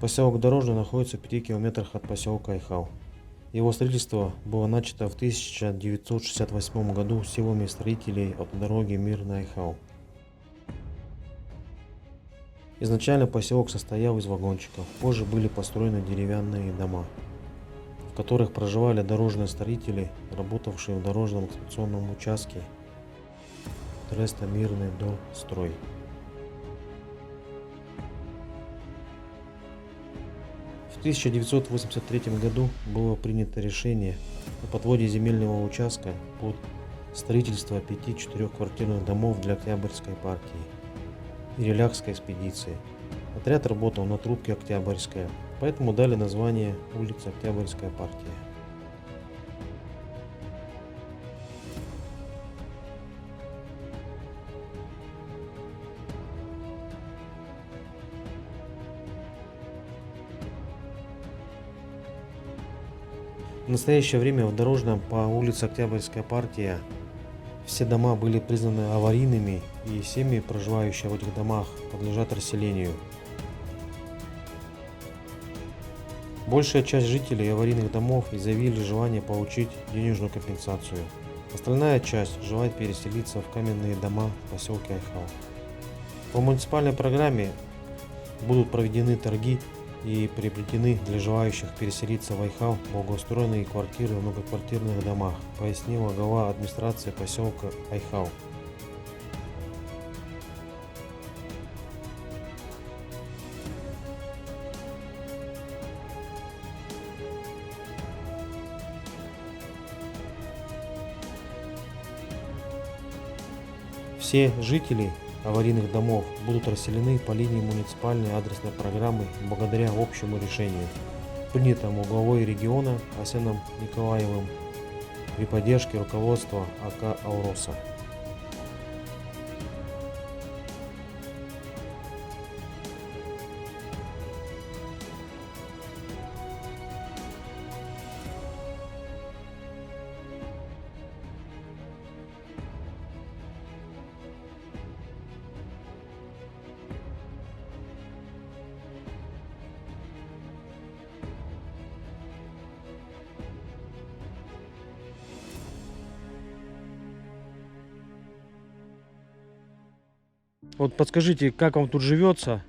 Поселок Дорожный находится в 5 километрах от поселка Айхау. Его строительство было начато в 1968 году силами строителей автодороги Мирный-Айхау. Изначально поселок состоял из вагончиков, позже были построены деревянные дома, в которых проживали дорожные строители, работавшие в дорожном эксплуатационном участке Треста Мирный Дорстрой. В 1983 году было принято решение о подводе земельного участка под строительство 5 четырехквартирных домов для Октябрьской партии и Релякской экспедиции. Отряд работал на трубке Октябрьская, поэтому дали название улице Октябрьская партия. В настоящее время в Дорожном по улице Октябрьская партия все дома были признаны аварийными, и семьи, проживающие в этих домах, подлежат расселению. Большая часть жителей аварийных домов изъявили желание получить денежную компенсацию. Остальная часть желает переселиться в каменные дома в поселке Айхау. По муниципальной программе будут проведены торги и приобретены для желающих переселиться в Айхау благоустроенные квартиры в многоквартирных домах, пояснила глава администрации поселка Айхау. Все жители аварийных домов будут расселены по линии муниципальной адресной программы благодаря общему решению, принятому главой региона Асеном Николаевым при поддержке руководства АК «Ауроса». Вот подскажите, как вам тут живется?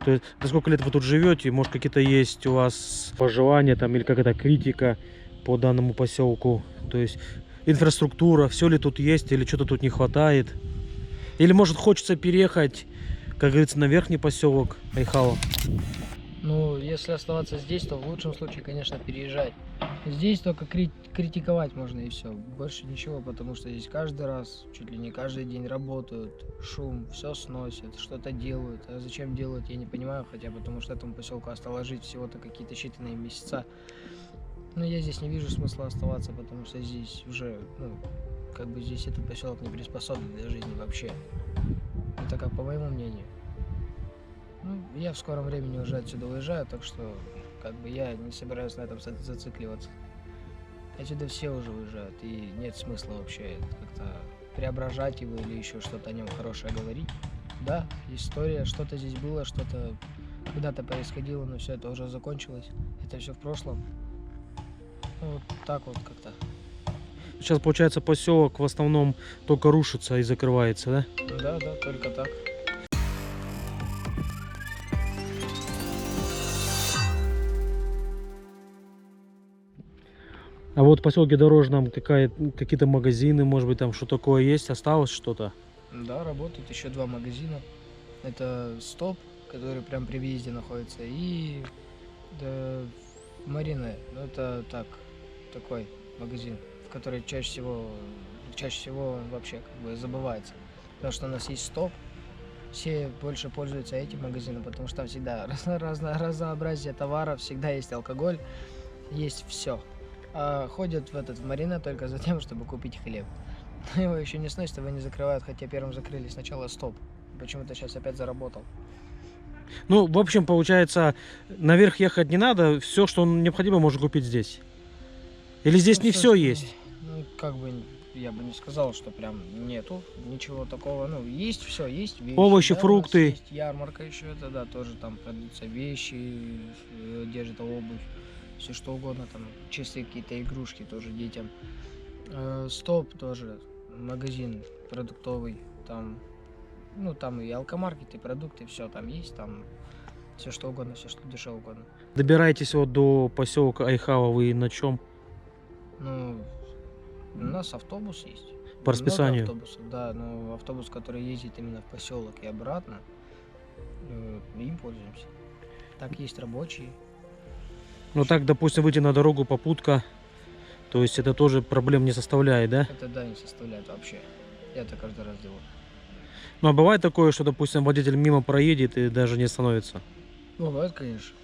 То есть, за сколько лет вы тут живете? Может, какие-то есть у вас пожелания там или какая-то критика по данному поселку? То есть инфраструктура, все ли тут есть или что-то тут не хватает? Или может хочется переехать, как говорится, на верхний поселок Айхау? Ну, если оставаться здесь, то в лучшем случае, конечно, переезжать. Здесь только критиковать можно и все. Больше ничего, потому что здесь каждый раз, чуть ли не каждый день работают, шум, все сносят, что-то делают. А зачем делают, я не понимаю, хотя потому что этому поселку осталось жить всего-то какие-то считанные месяца. Но я здесь не вижу смысла оставаться, потому что здесь уже, как бы здесь этот поселок не приспособлен для жизни вообще. Это как по моему мнению. Я в скором времени уже отсюда уезжаю, так что как бы я не собираюсь на этом зацикливаться. Отсюда все уже уезжают, и нет смысла вообще как-то преображать его или еще что-то о нем хорошее говорить. Да, история, что-то здесь было, что-то когда-то происходило, но все это уже закончилось. Это все в прошлом. Вот так вот как-то. Сейчас, получается, поселок в основном только рушится и закрывается, да? Да, только так. А вот в поселке Дорожном какие-то магазины, может быть, там что такое есть? Осталось что-то? Да, работают еще 2 магазина. Это Стоп, который прям при въезде находится, и Марина. Это такой магазин, в который чаще всего вообще как бы забывается. Потому что у нас есть Стоп, все больше пользуются этим магазином, потому что там всегда разнообразие товаров, всегда есть алкоголь, есть все. А ходят в Марина только за тем, чтобы купить хлеб. Но его еще не сносят, его не закрывают, хотя первым закрыли сначала Стоп. Почему-то сейчас опять заработал. Ну, в общем, получается, наверх ехать не надо, все, что необходимо, можно купить здесь. Или здесь не все есть? Как бы я бы не сказал, что прям нету ничего такого. Ну, есть все, есть вещи. Овощи, да, у нас фрукты. есть ярмарка еще, это, да, тоже там продаются вещи, одежда, обувь, все что угодно, там, чистые какие-то игрушки тоже детям. Стоп тоже, магазин продуктовый, там, ну, там и алкомаркеты, продукты, все там есть, там все что угодно, все что дешево угодно. Добираетесь вот до поселка Айхава вы на чем? Ну, у нас автобус есть. По Много расписанию? автобусов, да, но автобус, который ездит именно в поселок и обратно, им пользуемся. Так есть рабочие. Ну так, допустим, выйти на дорогу попутка, то есть это тоже проблем не составляет, да? Это, да, не составляет вообще. Я это каждый раз делаю. Ну а бывает такое, что, допустим, водитель мимо проедет и даже не остановится? Бывает, конечно.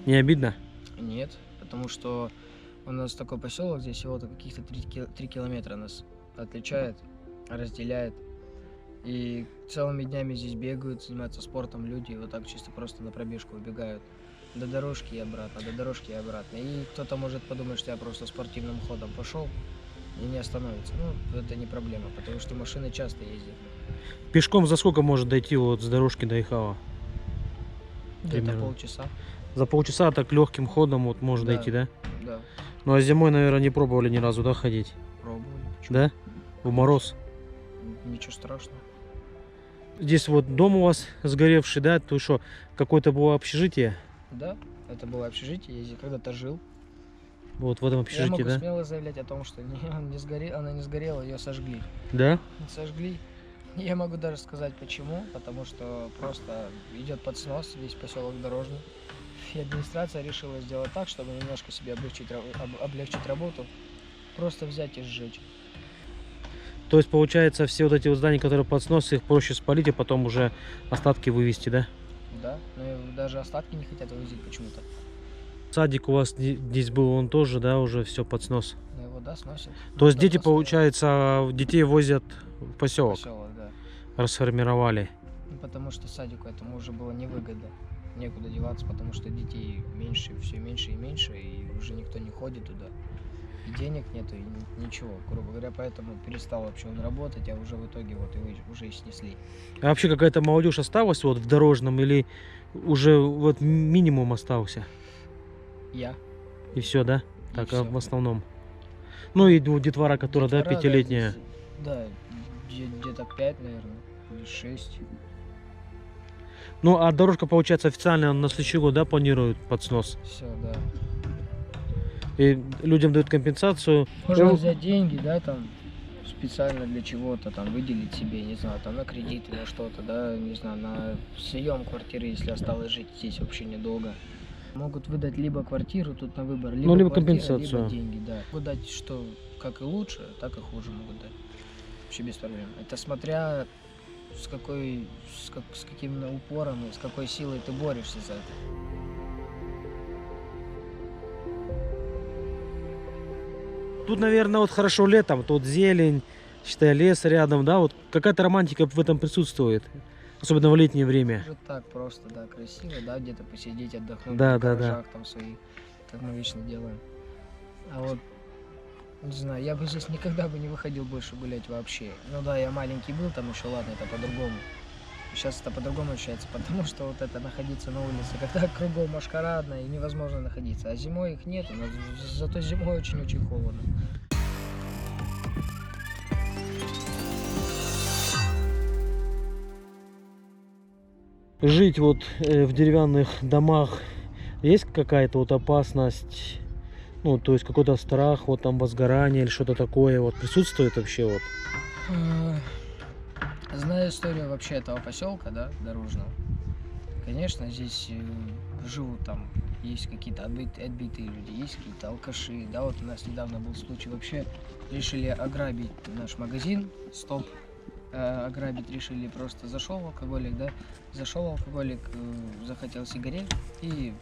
Не обидно? Нет, потому что у нас такой поселок, здесь всего-то каких-то 3 километра нас отличает, разделяет. И целыми днями здесь бегают, занимаются спортом люди, вот так чисто просто на пробежку убегают. До дорожки и обратно, до дорожки и обратно. И кто-то может подумать, что я просто спортивным ходом пошел и не остановится. Ну, это не проблема, потому что машины часто ездят. Пешком за сколько может дойти вот с дорожки до Айхава? Где-то Примерно. полчаса. За полчаса так легким ходом вот может Да. дойти, да? Да, Ну а зимой, наверное, не пробовали ни разу, да, ходить? пробовали. Почему? Да? В мороз. Ничего страшного. Здесь вот дом у вас сгоревший, да? То что, какое-то было общежитие? Да, это было общежитие, я здесь когда-то жил. Вот в этом Я общежитии, могу да? смело заявлять о том, что она не сгорела, ее сожгли. Да? Сожгли. Я могу даже сказать почему, потому что просто идет под снос весь поселок Дорожный. И администрация решила сделать так, чтобы немножко себе облегчить работу, просто взять и сжечь. То есть, получается, все вот эти вот здания, которые под снос, их проще спалить, а потом уже остатки вывести, да? Да, но и даже остатки не хотят вывозить почему-то. Садик у вас здесь был, он тоже, да, уже все под снос. Но его, да, сносят. То есть Ну, дети, давно стоят. получается, детей возят в поселок, Поселок, да. расформировали. Ну, потому что садику этому уже было невыгодно. Некуда деваться, потому что детей меньше, все меньше и меньше, и уже никто не ходит туда. И денег нету, и ничего, грубо говоря, поэтому перестал вообще он работать, а уже в итоге вот его уже и снесли. А вообще какая-то молодежь осталась вот в Дорожном или уже вот минимум остался? Я. И все, да? И Так, всё. в основном. Ну и детвора, которая, да, Детвора, пятилетняя. здесь, да, где-то 5, наверное, или 6. Ну, а дорожка, получается, официально на следующий год, да, планируют под снос? Все, да. И людям дают компенсацию. Можно Ну, взять деньги, да, там, специально для чего-то, там, выделить себе, не знаю, там, на кредиты, на что-то, да, не знаю, на съем квартиры, если осталось жить здесь вообще недолго. Могут выдать либо квартиру, тут на выбор, либо, либо квартира, компенсацию. либо деньги, да. Могут дать, что как и лучше, так и хуже могут дать. Вообще без проблем. Это смотря с каким упором и с какой силой ты борешься за это. Тут, наверное, вот хорошо летом, тут зелень, считай, лес рядом, да, вот какая-то романтика в этом присутствует, особенно в летнее время. Уже так просто, да, красиво, да, где-то посидеть, отдохнуть Да, в да, да. гаражах там своих, как мы вечно делаем. А вот, не знаю, я бы здесь никогда бы не выходил больше гулять вообще. Ну да, я маленький был там еще, ладно, это по-другому. Сейчас это по-другому ощущается, потому что вот это находиться на улице, когда кругом машкарадно и невозможно находиться. А зимой их нет, но зато зимой очень-очень холодно. Жить вот в деревянных домах, есть какая-то вот опасность, ну, то есть какой-то страх, вот там возгорание или что-то такое, вот присутствует вообще вот? Знаю историю вообще этого поселка, да, Дорожного. Конечно, здесь живут там, есть какие-то отбитые люди, есть какие-то алкаши, да, вот у нас недавно был случай, вообще решили ограбить наш магазин, стоп, ограбить решили, просто зашел алкоголик, захотел сигарет и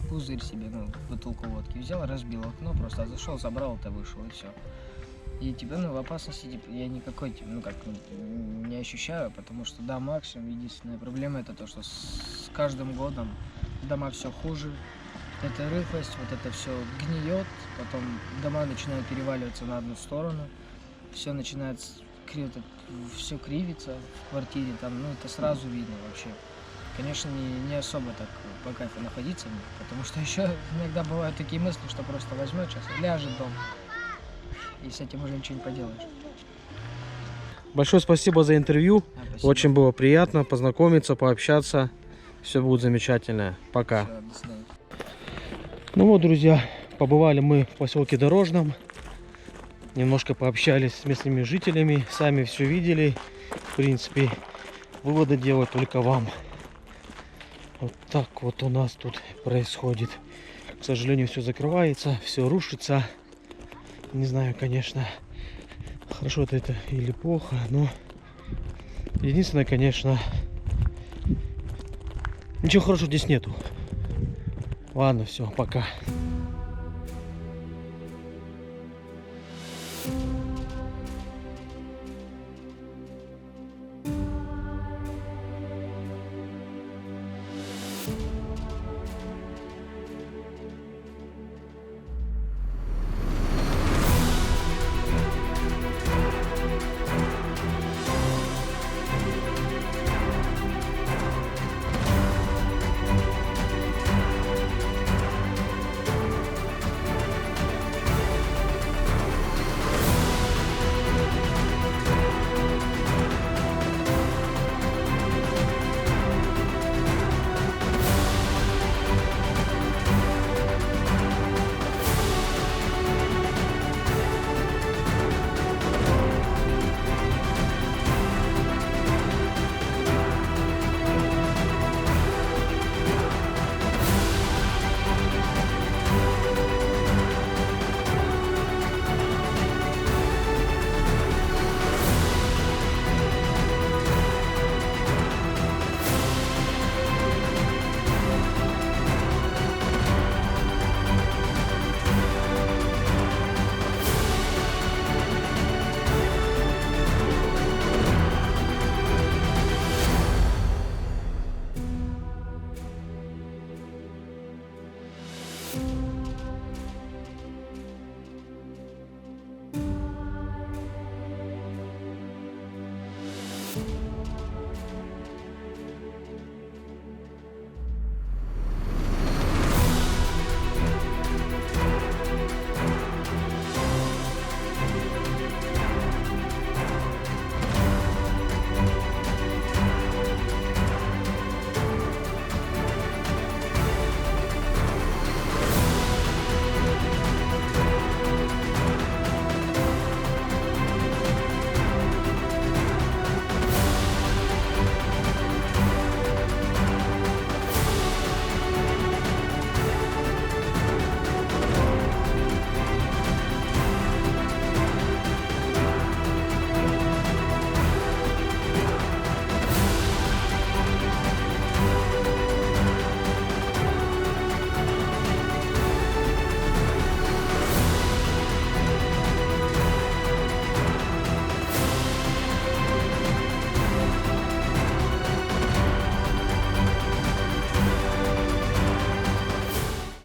пузырь себе, ну, бутылку водки взял, разбил окно, просто зашел, забрал это, вышел и все. И типа, ну, в опасности типа, я никакой, ну, как, не ощущаю, потому что, да, максимум, единственная проблема это то, что с каждым годом дома все хуже, это рыхлость, вот это все гниет, потом дома начинают переваливаться на одну сторону, все начинает все кривится в квартире, там, ну это сразу видно вообще. Конечно, не особо так по кайфу находиться мне, потому что еще иногда бывают такие мысли, что просто возьмет сейчас и ляжет дома. И с этим уже ничего не поделаешь. Большое спасибо за интервью. Спасибо. Очень было приятно познакомиться, пообщаться. Все будет замечательно. Пока. Всё, до свидания. Ну вот, друзья, побывали мы в поселке Дорожном. Немножко пообщались с местными жителями. Сами все видели. В принципе, выводы делать только вам. Вот так вот у нас тут происходит. К сожалению, все закрывается, все рушится. Не знаю, конечно, хорошо это или плохо, но единственное, конечно, ничего хорошего здесь нету. Ладно, все, пока.